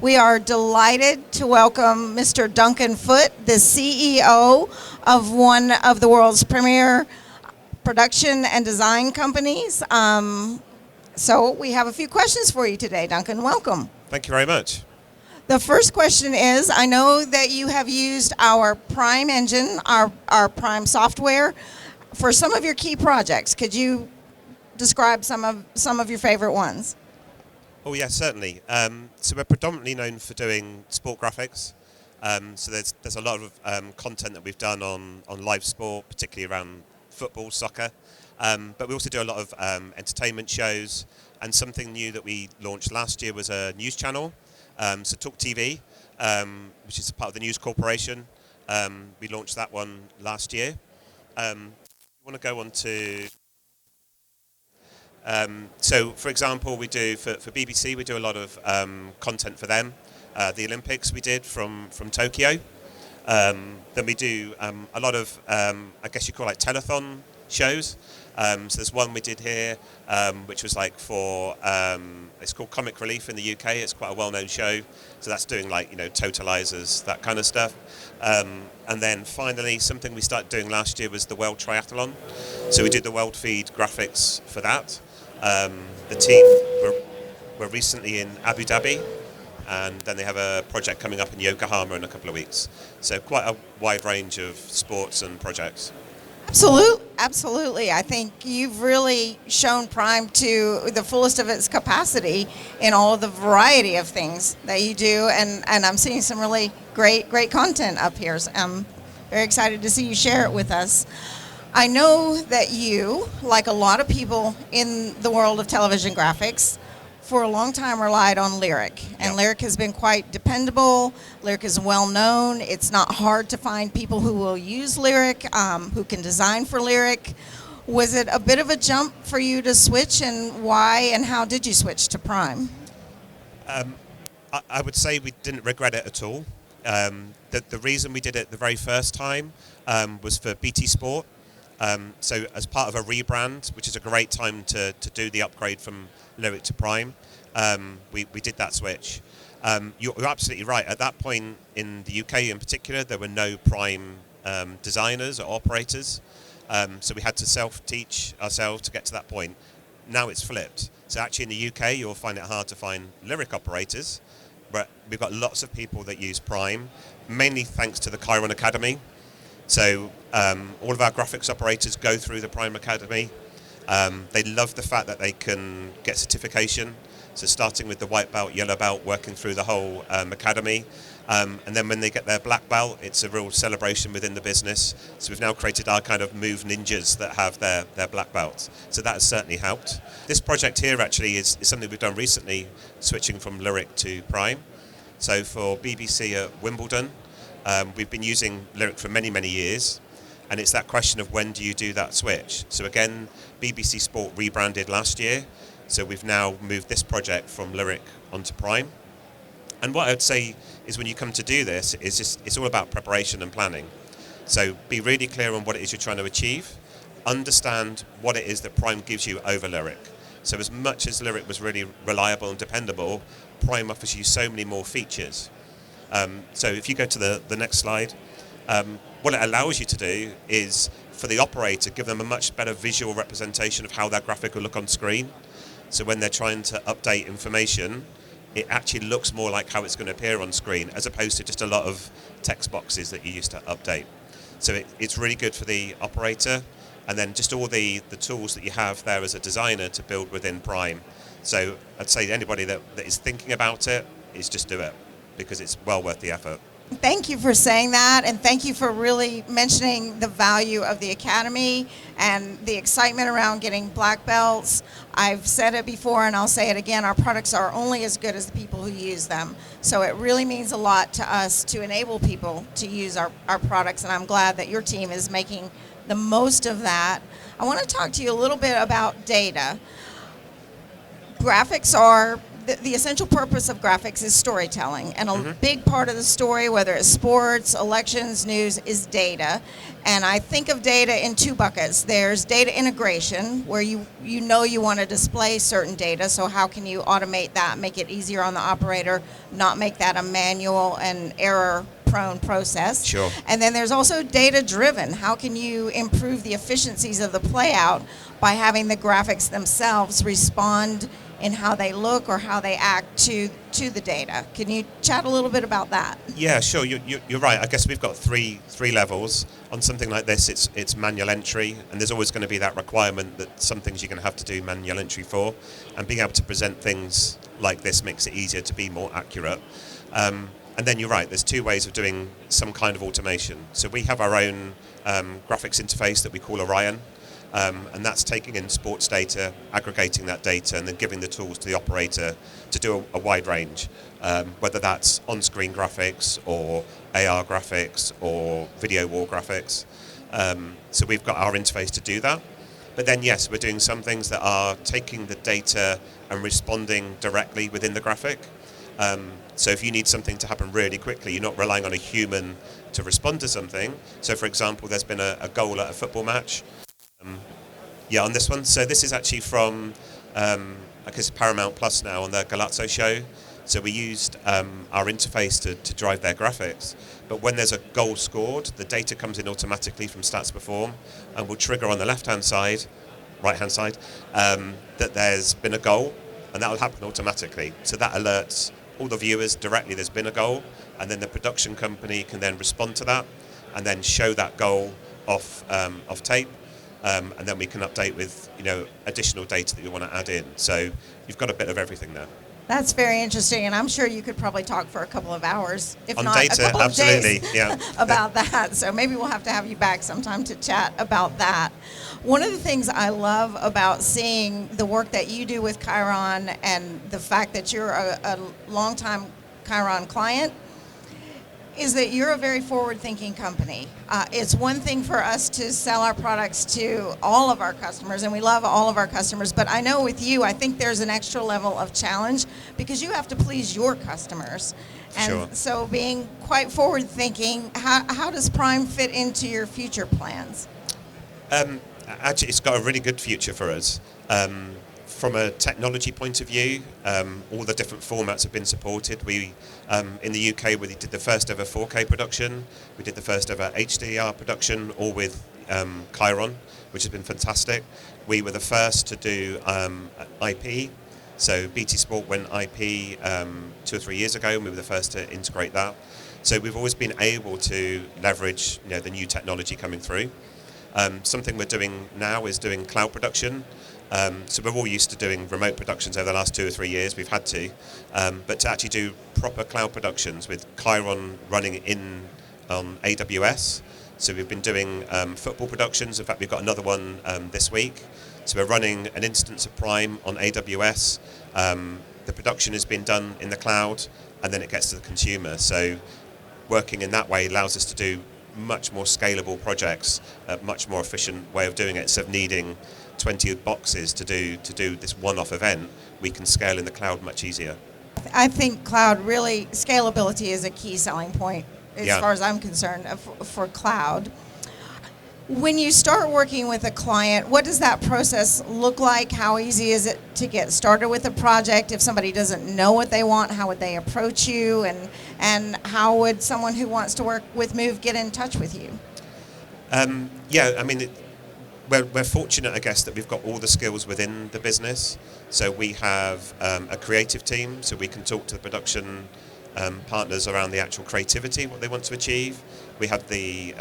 We are delighted to welcome Mr. Duncan Foot, the CEO of one of the world's premier production and design companies. So we have a few questions for you today, Duncan. Welcome. Thank you very much. The first question is, I know that you have used our Prime engine, our Prime software, for some of your key projects. Could you describe some of your favorite ones? Oh yeah, certainly. So we're predominantly known for doing sport graphics. So there's a lot of content that we've done on live sport, particularly around football, soccer. But we also do a lot of entertainment shows. And something new that we launched last year was a news channel. So Talk TV, which is part of the News Corporation. We launched that one last year. I want to go on to... so, for example, we do, for BBC, we do a lot of content for them. The Olympics we did from Tokyo. Then we do a lot of, I guess you call it telethon shows. So there's one we did here, which was like for, it's called Comic Relief in the UK. It's quite a well-known show. So that's doing like, totalizers, that kind of stuff. And then finally, something we started doing last year was the World Triathlon. So we did the World Feed graphics for that. The team were recently in Abu Dhabi, and then they have a project coming up in Yokohama in a couple of weeks. So quite a wide range of sports and projects. Absolutely. I think you've really shown Prime to the fullest of its capacity in all of the variety of things that you do, and I'm seeing some really great content up here. So I'm very excited to see you share it with us. I know that you, like a lot of people in the world of television graphics, for a long time relied on Lyric. And Lyric has been quite dependable. Lyric is well known. It's not hard to find people who will use Lyric, who can design for Lyric. Was it a bit of a jump for you to switch, and why and how did you switch to Prime? I would say we didn't regret it at all. The reason we did it the very first time was for BT Sport. So as part of a rebrand, which is a great time to do the upgrade from Lyric to Prime, we did that switch. You're absolutely right. At that point in the UK in particular, there were no Prime designers or operators. So we had to self-teach ourselves to get to that point. Now it's flipped. So actually in the UK, you'll find it hard to find Lyric operators, but we've got lots of people that use Prime, mainly thanks to the Chyron Academy. So all of our graphics operators go through the Prime Academy. They love the fact that they can get certification. So starting with the white belt, yellow belt, working through the whole academy. And then when they get their black belt, it's a real celebration within the business. So we've now created our kind of MOOV ninjas that have their black belts. So that has certainly helped. This project here actually is something we've done recently, switching from Lyric to Prime. So for BBC at Wimbledon, we've been using Lyric for many years, and it's that question of when do you do that switch. So again, BBC Sport rebranded last year, so we've now moved this project from Lyric onto Prime. And what I'd say is when you come to do this, it's all about preparation and planning. So be really clear on what it is you're trying to achieve, understand what it is that Prime gives you over Lyric. So as much as Lyric was really reliable and dependable, Prime offers you so many more features. So if you go to the next slide, what it allows you to do is for the operator, give them a much better visual representation of how that graphic will look on screen. So when they're trying to update information, it actually looks more like how it's going to appear on screen, as opposed to just a lot of text boxes that you used to update. So it's really good for the operator, and then just all the tools that you have there as a designer to build within Prime. So I'd say anybody that is thinking about it is just do it, because it's well worth the effort. Thank you for saying that, and thank you for really mentioning the value of the Academy and the excitement around getting black belts. I've said it before and I'll say it again, our products are only as good as the people who use them. So it really means a lot to us to enable people to use our products, and I'm glad that your team is making the most of that. I want to talk to you a little bit about data. Graphics are the essential purpose of graphics is storytelling, and a big part of the story, whether it's sports, elections, news, is data. And I think of data in two buckets. There's data integration, where you know you want to display certain data, so how can you automate that, make it easier on the operator, not make that a manual and error-prone process. Sure. And then there's also data-driven. How can you improve the efficiencies of the playout by having the graphics themselves respond in how they look or how they act to the data? Can you chat a little bit about that? Yeah, sure. You're right. I guess we've got three levels. On something like this, it's manual entry, and there's always going to be that requirement that some things you're going to have to do manual entry for, and being able to present things like this makes it easier to be more accurate. And then you're right, there's two ways of doing some kind of automation. So we have our own graphics interface that we call Chyron, and that's taking in sports data, aggregating that data, and then giving the tools to the operator to do a wide range, whether that's on-screen graphics or AR graphics or video wall graphics. So we've got our interface to do that. But then, yes, we're doing some things that are taking the data and responding directly within the graphic. So if you need something to happen really quickly, you're not relying on a human to respond to something. So, for example, there's been a goal at a football match. On this one. So this is actually from, I guess, Paramount Plus now on the Galazzo show. So we used our interface to drive their graphics. But when there's a goal scored, the data comes in automatically from Stats Perform and will trigger on the left-hand side, right-hand side, that there's been a goal, and that will happen automatically. So that alerts all the viewers directly there's been a goal, and then the production company can then respond to that and then show that goal off tape. And then we can update with additional data that you want to add in. So you've got a bit of everything there. That's very interesting, and I'm sure you could probably talk for a couple of hours, if on not data, a couple of absolutely, days, yeah. about that. So maybe we'll have to have you back sometime to chat about that. One of the things I love about seeing the work that you do with Chyron, and the fact that you're a longtime Chyron client, is that you're a very forward-thinking company. It's one thing for us to sell our products to all of our customers, and we love all of our customers, but I know with you, I think there's an extra level of challenge because you have to please your customers. And Sure. So being quite forward-thinking, how does Prime fit into your future plans? Actually, it's got a really good future for us. From a technology point of view, all the different formats have been supported. We, in the UK, we did the first ever 4K production. We did the first ever HDR production, all with Chyron, which has been fantastic. We were the first to do IP. So BT Sport went IP 2 or 3 years ago, and we were the first to integrate that. So we've always been able to leverage the new technology coming through. Something we're doing now is doing cloud production. So we're all used to doing remote productions over the last 2 or 3 years. We've had to, but to actually do proper cloud productions with Chyron running in on AWS. So we've been doing football productions. In fact, we've got another one this week. So we're running an instance of Prime on AWS. The production has been done in the cloud, and then it gets to the consumer. So working in that way allows us to do much more scalable projects, a much more efficient way of doing it. Instead of needing 20 boxes to do this one-off event, we can scale in the cloud much easier. I think cloud really, scalability is a key selling point as far as I'm concerned for cloud. When you start working with a client, what does that process look like? How easy is it to get started with a project? If somebody doesn't know what they want, how would they approach you? And how would someone who wants to work with MOOV get in touch with you? We're fortunate, I guess, that we've got all the skills within the business. So we have a creative team, so we can talk to the production partners around the actual creativity, what they want to achieve. We have the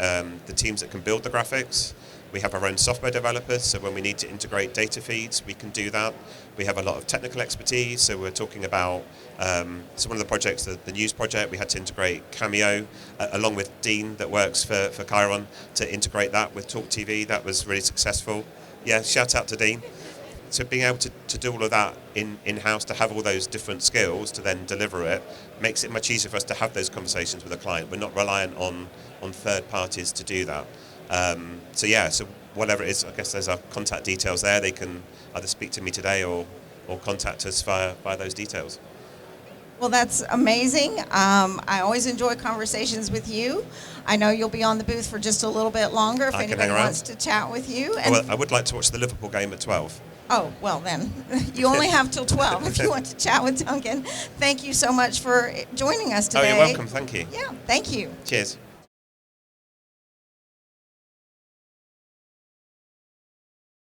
teams that can build the graphics. We have our own software developers, so when we need to integrate data feeds, we can do that. We have a lot of technical expertise, so we're talking about, so one of the projects, the news project, we had to integrate Cameo, along with Dean that works for Chyron, to integrate that with Talk TV. That was really successful. Yeah, shout out to Dean. So being able to do all of that in-house, to have all those different skills to then deliver it, makes it much easier for us to have those conversations with a client. We're not reliant on third parties to do that. So whatever it is, I guess there's our contact details there. They can either speak to me today or or contact us via those details. Well, that's amazing. I always enjoy conversations with you. I know you'll be on the booth for just a little bit longer if I can anybody hang around. wants to chat with you. Oh, well, I would like to watch the Liverpool game at 12. Oh, well then, you only have till 12 if you want to chat with Duncan. Thank you so much for joining us Oh, today. you're welcome. Thank you. Yeah, thank you. Cheers.